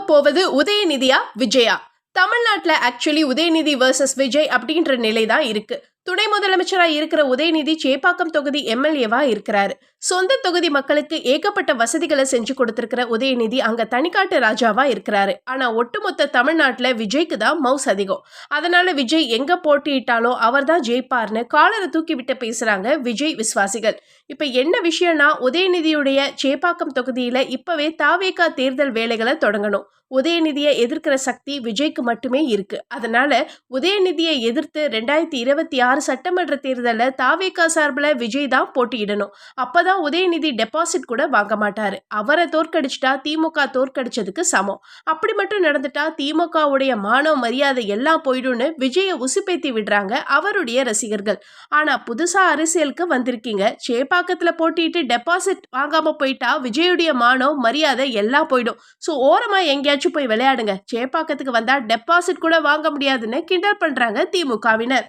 போவது உதயநிதியா விஜயா? தமிழ்நாட்டுல actually Udhayanidhi versus Vijay அப்படின்ற நிலை தான் இருக்கு. துணை முதலமைச்சரா இருக்கிற உதயநிதி சேப்பாக்கம் தொகுதி எம்எல்ஏவா இருக்கிறாரு. சொந்த தொகுதி மக்களுக்கு ஏகப்பட்ட வசதிகளை செஞ்சு கொடுத்திருக்கிற உதயநிதி அங்க தனிக்காட்டு ராஜாவா இருக்கிறாரு. ஆனா ஒட்டுமொத்த தமிழ்நாட்டுல விஜய்க்கு தான் மவுஸ் அதிகம். அதனால விஜய் எங்க போட்டியிட்டாலும் அவர் தான் ஜெயிப்பார்னு காலரை தூக்கி விட்டு பேசுறாங்க விஜய் விசுவாசிகள். இப்ப என்ன விஷயம்னா, உதயநிதியுடைய சேப்பாக்கம் தொகுதியில இப்பவே தாவேகா தேர்தல் வேலைகளை தொடங்கணும். உதயநிதியை எதிர்க்கிற சக்தி விஜய்க்கு மட்டுமே இருக்கு. அதனால உதயநிதியை எதிர்த்து 2026 சட்டமன்ற தேர்தல்ல தாவேகா சார்பில் விஜய் தான் போட்டியிடணும். அப்பதான் உதயநிதி டெபாசிட் கூட வாங்க மாட்டாரு. அவரை தோற்கடிச்சிட்டா திமுக தோற்கடிச்சதுக்கு சமம். அப்படி மட்டும் நடந்துட்டா திமுகவுடைய மானவ மரியாதை எல்லாம் போயிடும்னு விஜயை உசுப்பேத்தி விடுறாங்க அவருடைய ரசிகர்கள். ஆனா புதுசா அரசியலுக்கு வந்திருக்கீங்க, சேப்பாக்கத்துல போட்டிட்டு டெபாசிட் வாங்காம போயிட்டா விஜயுடைய மானம் மரியாதை எல்லாம் போயிடும். ஸோ ஓரமா எங்கேயாச்சும் போய் விளையாடுங்க. சேப்பாக்கத்துக்கு வந்தா டெபாசிட் கூட வாங்க முடியாதுன்னு கிண்டல் பண்றாங்க திமுகவினர்.